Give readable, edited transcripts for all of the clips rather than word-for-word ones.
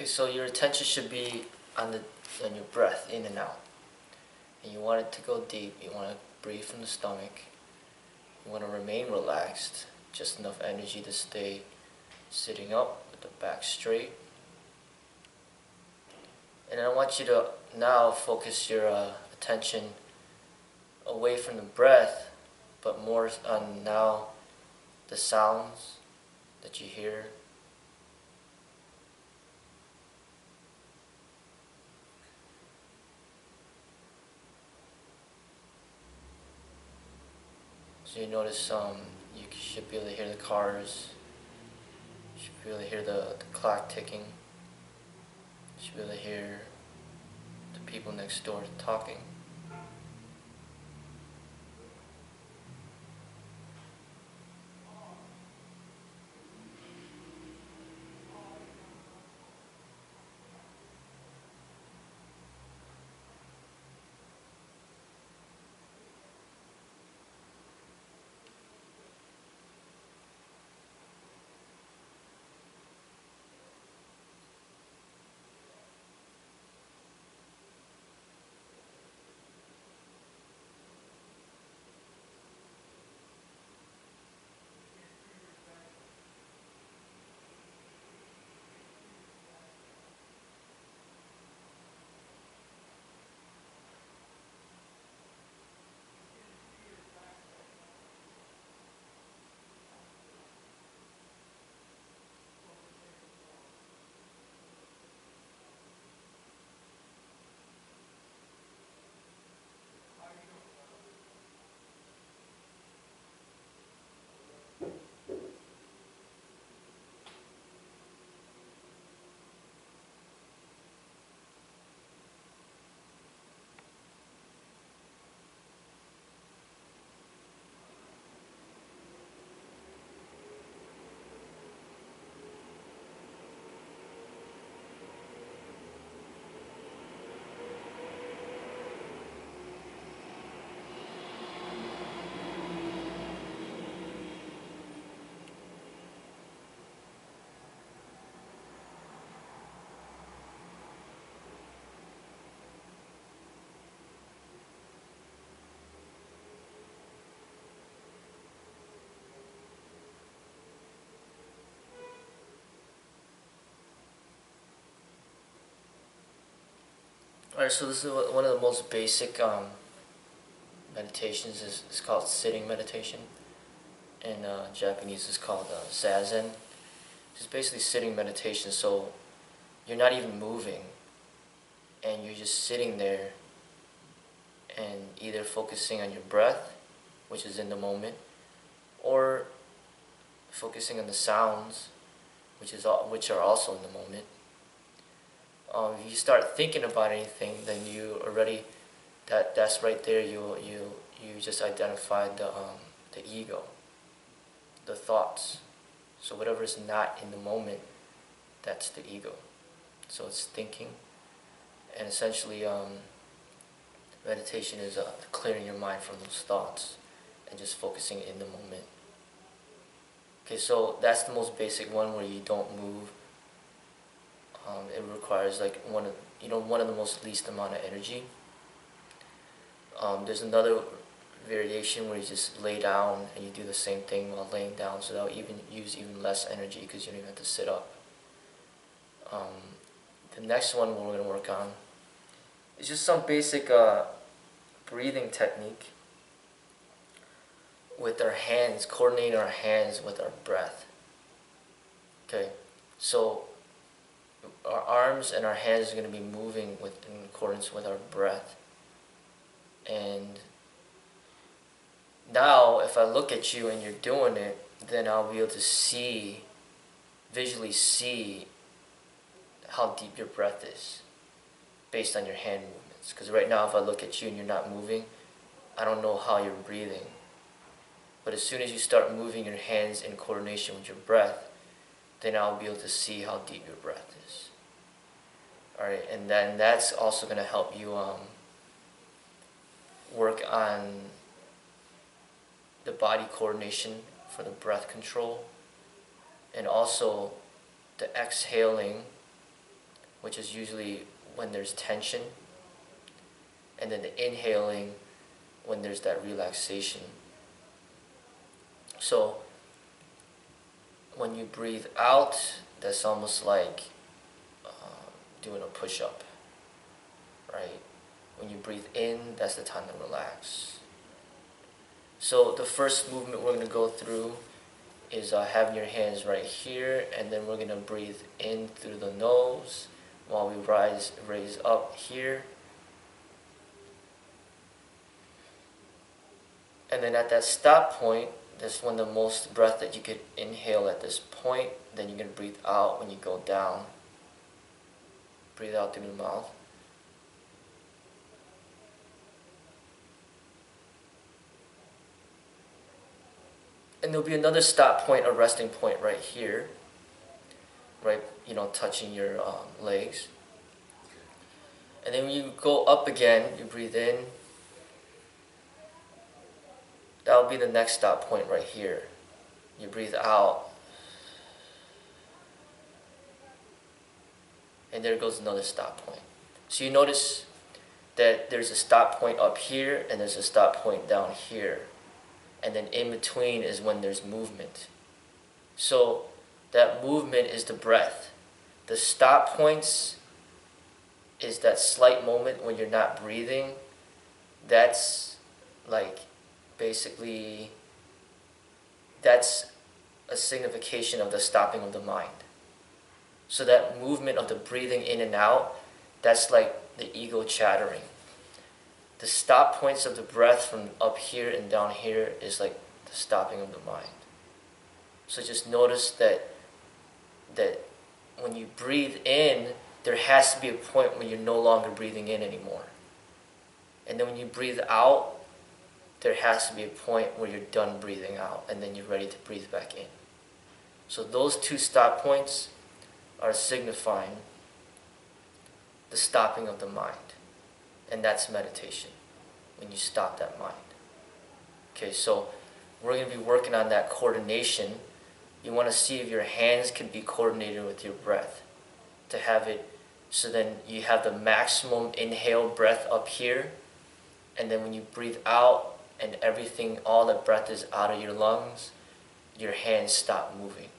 Okay, so your attention should be on your breath in and out. And you want it to go deep. You want to breathe from the stomach. You want to remain relaxed, just enough energy to stay sitting up with the back straight. And then I want you to now focus your attention away from the breath, but more on now the sounds that you hear. So you notice you should be able to hear the cars, you should be able to hear the clock ticking, you should be able to hear the people next door talking. Alright, so this is one of the most basic meditations. Is called sitting meditation. In Japanese, it's called zazen. It's basically sitting meditation. So you're not even moving, and you're just sitting there, and either focusing on your breath, which is in the moment, or focusing on the sounds, which are also in the moment. If you start thinking about anything, then you already that's right there. You just identified the ego, the thoughts. So whatever is not in the moment, that's the ego. So it's thinking, and essentially meditation is clearing your mind from those thoughts and just focusing in the moment. Okay, so that's the most basic one, where you don't move. It requires like one of the most least amount of energy. There's another variation where you just lay down and you do the same thing while laying down, so that'll use even less energy because you don't even have to sit up. The next one we're going to work on is just some basic breathing technique with our hands, coordinating our hands with our breath. Okay, so our arms and our hands are going to be moving in accordance with our breath. And now, if I look at you and you're doing it, then I'll be able to visually see how deep your breath is based on your hand movements. Because right now, if I look at you and you're not moving, I don't know how you're breathing. But as soon as you start moving your hands in coordination with your breath, then I'll be able to see how deep your breath is. Alright, and then that's also going to help you work on the body coordination for the breath control, and also the exhaling which is usually when there's tension, and then the inhaling when there's that relaxation. So when you breathe out, that's almost like doing a push-up, right? When you breathe in, that's the time to relax. So the first movement we're going to go through is having your hands right here, and then we're going to breathe in through the nose while we raise up here. And then at that stop point, that's when the most breath that you could inhale at this point. Then you're going to breathe out when you go down. Breathe out through the mouth. And there'll be another stop point, a resting point right here, right, touching your legs. And then when you go up again, you breathe in. That'll be the next stop point right here. You breathe out. And there goes another stop point. So you notice that there's a stop point up here and there's a stop point down here. And then in between is when there's movement. So that movement is the breath. The stop points is that slight moment when you're not breathing. That's like basically, that's a signification of the stopping of the mind. So that movement of the breathing in and out, that's like the ego chattering. The stop points of the breath from up here and down here is like the stopping of the mind. So just notice that when you breathe in, there has to be a point when you're no longer breathing in anymore. And then when you breathe out, there has to be a point where you're done breathing out and then you're ready to breathe back in. So those two stop points are signifying the stopping of the mind. And that's meditation, when you stop that mind. Okay, so we're going to be working on that coordination. You want to see if your hands can be coordinated with your breath, to have it so then you have the maximum inhale breath up here, and then when you breathe out and everything, all the breath is out of your lungs, your hands stop moving.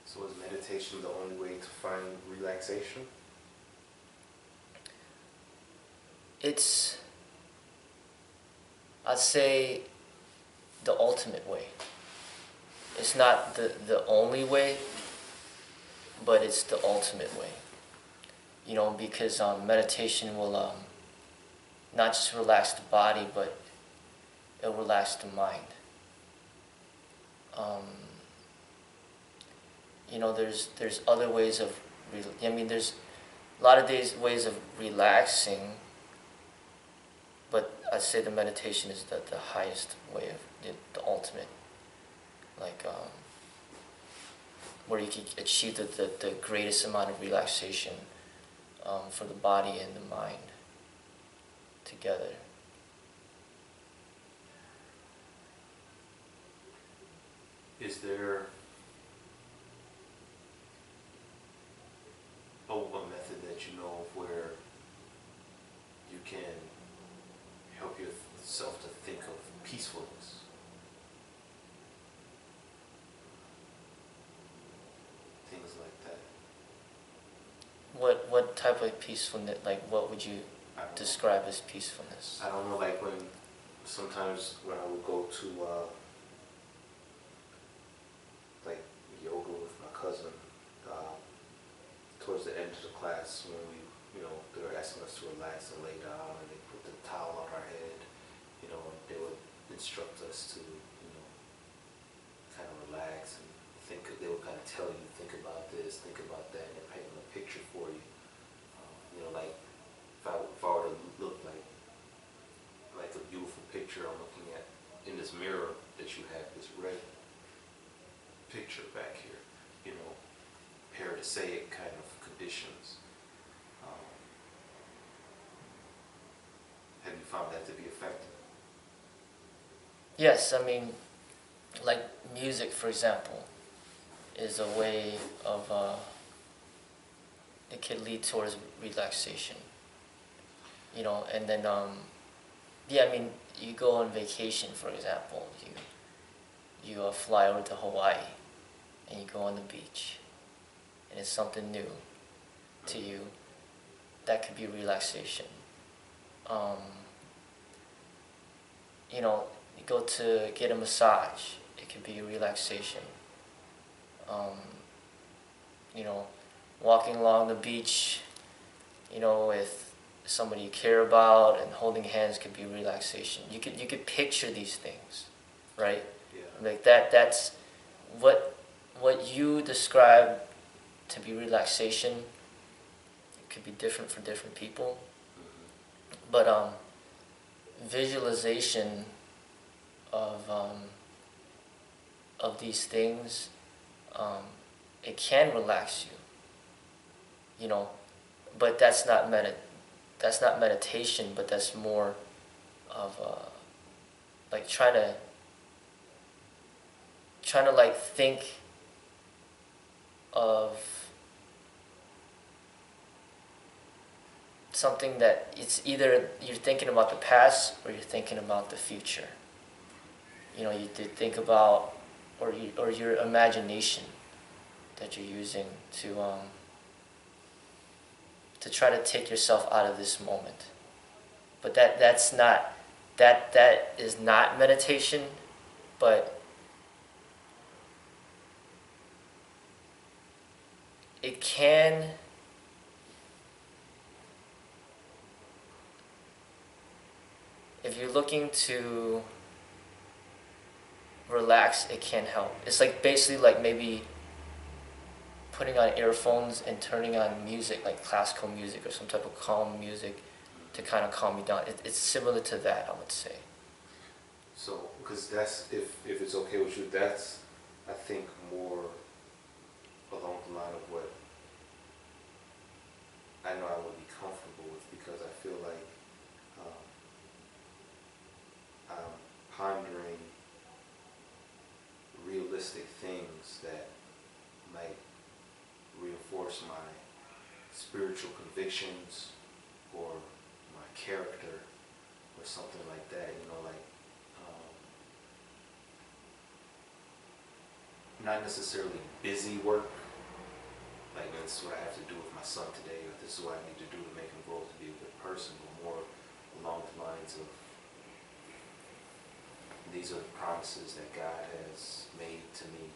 So is meditation the only way to find relaxation? It's, I'd say, the ultimate way. It's not the only way, but it's the ultimate way. Because meditation will not just relax the body, but it'll relax the mind. There's other ways of, there's a lot of ways of relaxing, but I'd say the meditation is the highest way of, the ultimate, where you can achieve the greatest amount of relaxation for the body and the mind together. Is there a method that you know of where you can help yourself to think of peacefulness? Things like that. What type of peacefulness, what would you describe as peacefulness? I don't know, sometimes when I would go to yoga with my cousin, towards the end of the class, when they were asking us to relax and lay down, and they put the towel on our head, and they would instruct us to, kind of relax and think. They would kind of tell you, think about this, think about that, and they're painting a picture for you. If I were to look like a beautiful picture I'm looking at in this mirror that you have, this red picture back here, paradisaic kind of conditions. Have you found that to be effective? Yes, music, for example, is a way of it could lead towards relaxation. You know, and then yeah, I mean, you go on vacation, for example. You fly over to Hawaii, and you go on the beach, and it's something new to you. That could be relaxation. You know, you go to get a massage. It could be relaxation. You know, walking along the beach, you know, with somebody you care about and holding hands could be relaxation. You could picture these things, right? Yeah. Like that's what you describe to be relaxation. It could be different for different people. But visualization of these things, it can relax you. You know, but that's not meditation, but that's more of like trying to like think of something that it's either you're thinking about the past or you're thinking about the future. You know, you did think about or your imagination that you're using to try to take yourself out of this moment. But that is not meditation, but it can if you're looking to relax, it can help. It's like basically like maybe putting on earphones and turning on music, like classical music or some type of calm music to kind of calm you down. It's similar to that, I would say. So, because that's, if it's okay with you, that's, I think, more along the line of what I know I would be comfortable with, because I feel like I'm pondering realistic things that might reinforce my spiritual convictions or my character or something like that, you know, like not necessarily busy work, like this is what I have to do with my son today, or this is what I need to do to make him grow to be a good person, but more along the lines of these are the promises that God has made to me,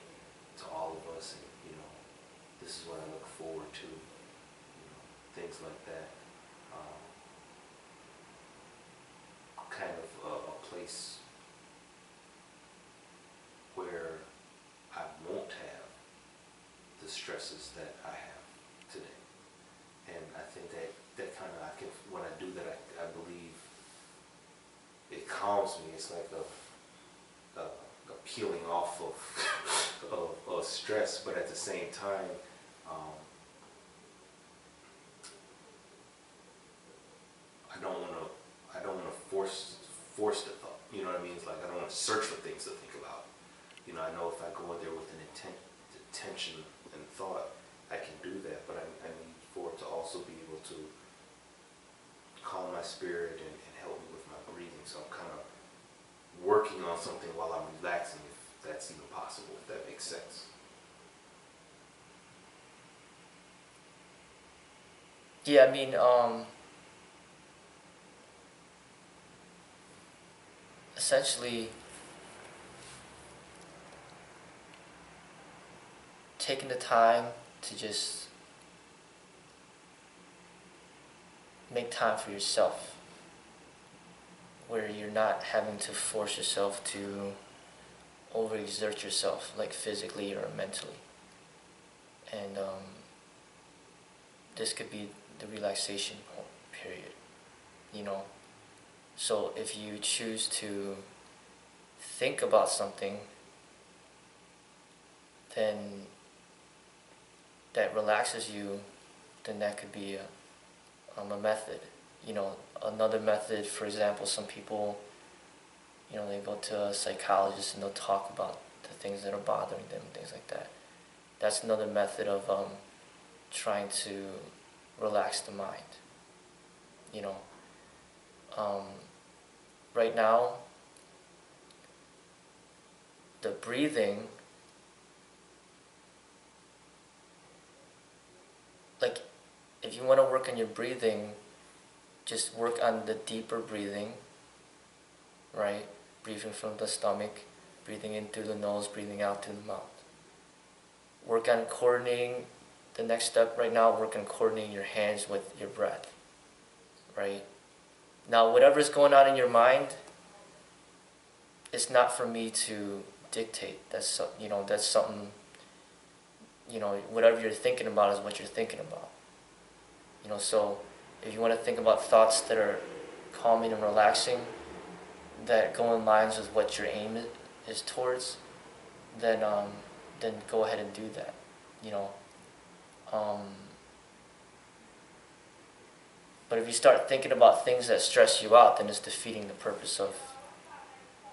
to all of us, and you know, this is what I look forward to, you know, things like that. Kind of a place where I won't have the stresses that I have today. And I think that kind of, when I do that, I believe it calms me. It's like a peeling off of stress, but at the same time, I don't want to force the thought. You know what I mean? It's like I don't want to search for things to think about. You know, I know if I go in there with an intention and thought, I can do that. But I need for it to also be able to calm my spirit and help me with my breathing. So I'm kind of working on something while I'm relaxing, if that's even possible, if that makes sense. Yeah, I mean, essentially taking the time to just make time for yourself, where you're not having to force yourself to overexert yourself, like physically or mentally. And this could be the relaxation period, you know. So if you choose to think about something, then that relaxes you, then that could be a method. You know, another method, for example, some people, you know, they go to a psychologist and they'll talk about the things that are bothering them, things like that. That's another method of trying to relax the mind. You know, right now, the breathing, like if you want to work on your breathing, just work on the deeper breathing, right? Breathing from the stomach, breathing in through the nose, breathing out through the mouth. Work on coordinating, the next step right now, work on coordinating your hands with your breath, right? Now, whatever's going on in your mind, it's not for me to dictate. That's, that's something, whatever you're thinking about is what you're thinking about. So if you want to think about thoughts that are calming and relaxing, that go in lines with what your aim is towards, then go ahead and do that. But if you start thinking about things that stress you out, then it's defeating the purpose of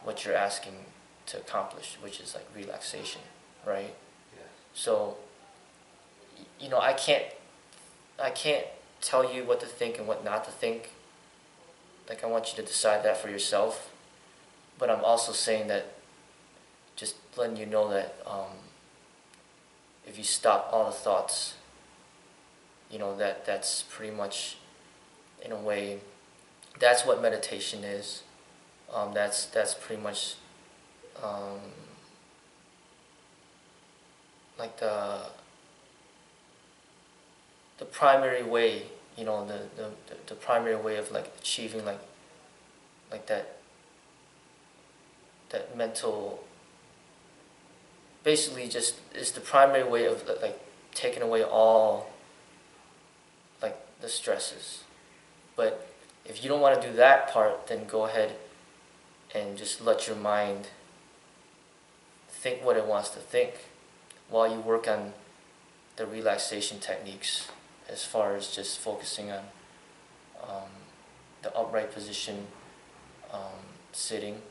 what you're asking to accomplish, which is like relaxation, right? Yeah. So, I can't tell you what to think and what not to think. Like, I want you to decide that for yourself. But I'm also saying that, just letting you know that if you stop all the thoughts, that's pretty much, in a way, that's what meditation is. That's pretty much like the primary way, the primary way of like achieving like that mental, basically just is the primary way of like taking away all like the stresses. But if you don't want to do that part, then go ahead and just let your mind think what it wants to think while you work on the relaxation techniques, as far as just focusing on the upright position, sitting,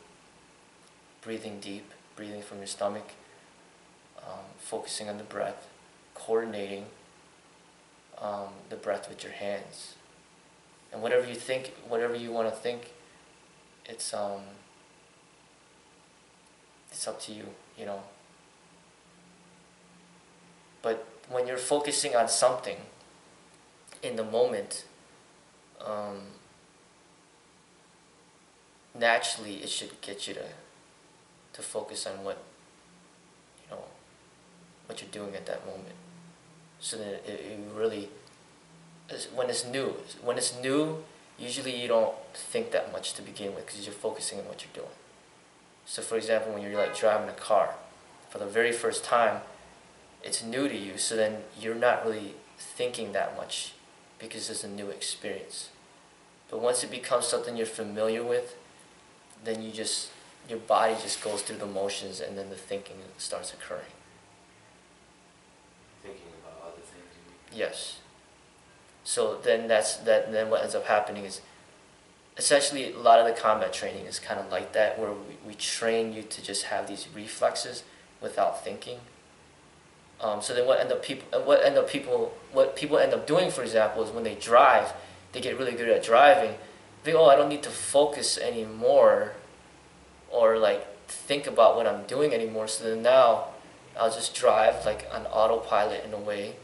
breathing deep, breathing from your stomach, focusing on the breath, coordinating the breath with your hands. And whatever you think, whatever you want to think, it's up to you, But when you're focusing on something in the moment, naturally it should get you to focus on what you're doing at that moment. So that it really, when it's new, usually you don't think that much to begin with because you're focusing on what you're doing. So for example, when you're like driving a car for the very first time, it's new to you, so then you're not really thinking that much because it's a new experience. But once it becomes something you're familiar with, then your body just goes through the motions, and then the thinking starts occurring. Thinking about other things, you mean? Yes. So then then what ends up happening is, essentially a lot of the combat training is kind of like that, where we train you to just have these reflexes without thinking. So then what people end up doing, for example, is when they drive, they get really good at driving. They think, I don't need to focus anymore, or like think about what I'm doing anymore. So then now I'll just drive like on autopilot in a way,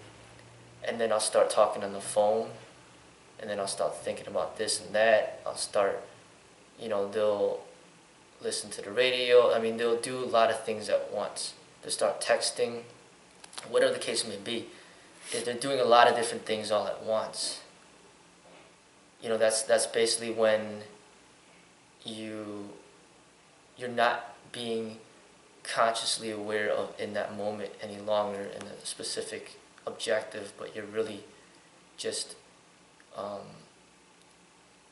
and then I'll start talking on the phone, and then I'll start thinking about this and that. I'll start, they'll listen to the radio. I mean, they'll do a lot of things at once. They'll start texting, whatever the case may be. They're doing a lot of different things all at once. That's basically when you're not being consciously aware of in that moment any longer in a specific objective, but you're really just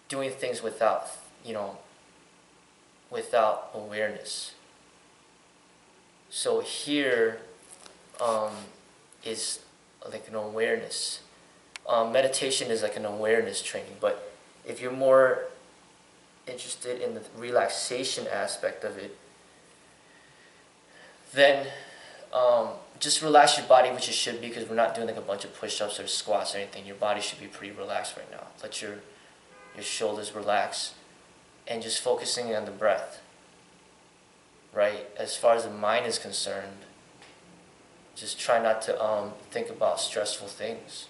doing things without awareness. So here is like an awareness. Meditation is like an awareness training, but if you're more interested in the relaxation aspect of it, then Just relax your body, which it should be, because we're not doing like a bunch of push-ups or squats or anything. Your body should be pretty relaxed right now. Let your shoulders relax, and just focusing on the breath. Right? As far as the mind is concerned, just try not to think about stressful things.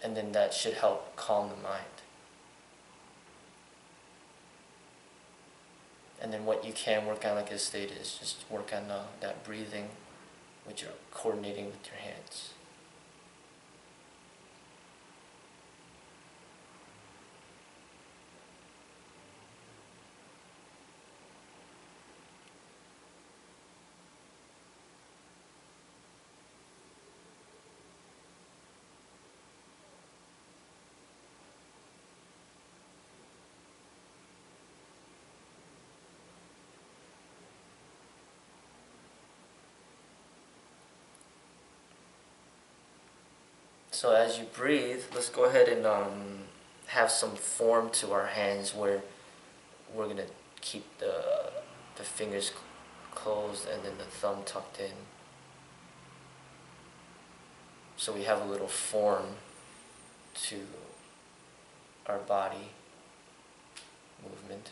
And then that should help calm the mind. And then what you can work on, like I stated, is just work on that breathing, which you're coordinating with your hands. So as you breathe, let's go ahead and have some form to our hands where we're going to keep the fingers closed and then the thumb tucked in. So we have a little form to our body movement.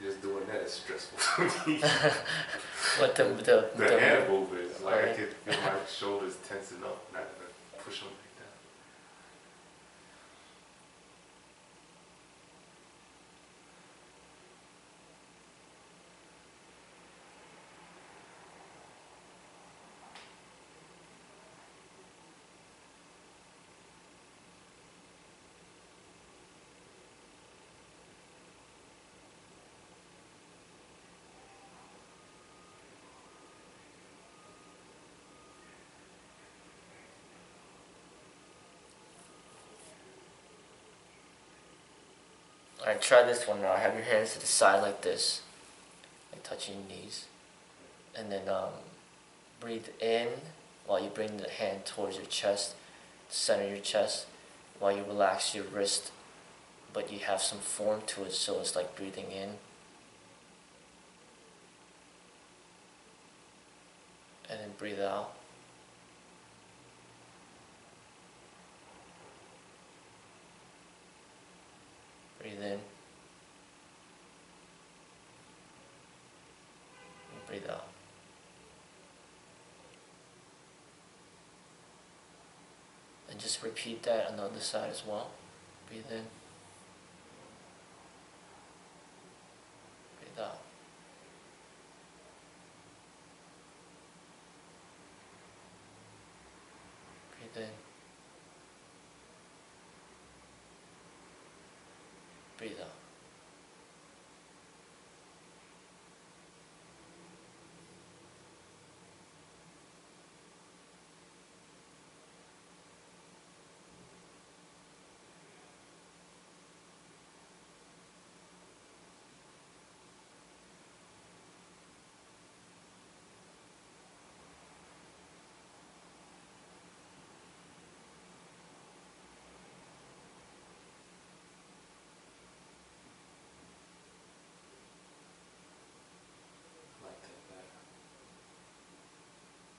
Just doing that is stressful for me. What the hand movements, like I can feel my shoulders tensing up, not gonna push them like that. Alright, try this one now. Have your hands to the side like this, like touching your knees. And then breathe in while you bring the hand towards your chest, center your chest, while you relax your wrist, but you have some form to it, so it's like breathing in. And then breathe out. Breathe in. And breathe out. And just repeat that on the other side as well. Breathe in. Breathe out. Breathe in. Breathe out.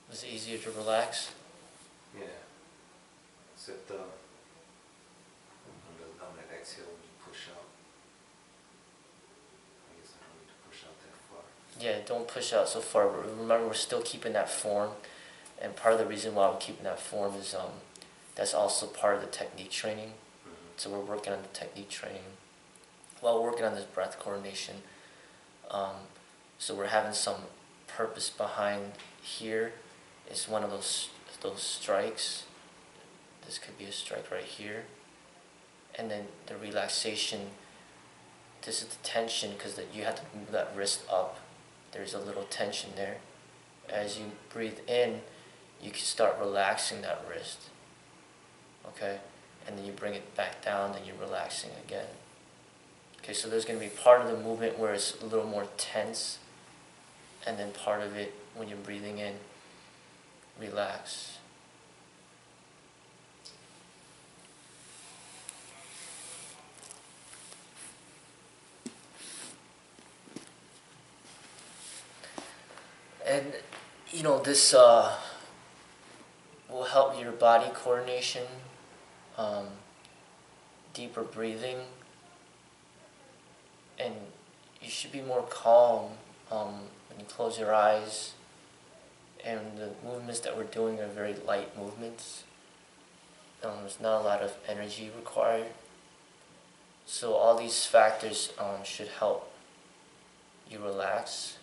Was it easier to relax? Yeah. Except on that exhale when you push out. I guess I don't need to push out that far. Yeah, don't push out so far. Remember, we're still keeping that form. And part of the reason why we're keeping that form is that's also part of the technique training. So we're working on the technique training while working on this breath coordination. So we're having some purpose behind here. It's one of those strikes. This could be a strike right here. And then the relaxation, this is the tension because you have to move that wrist up. There's a little tension there. As you breathe in, you can start relaxing that wrist. Okay? And then you bring it back down, then you're relaxing again. Okay, so there's going to be part of the movement where it's a little more tense, and then part of it, when you're breathing in, relax. And, you know, this will help your body coordination, deeper breathing, and you should be more calm when you close your eyes. And the movements that we're doing are very light movements. There's not a lot of energy required. So all these factors should help you relax.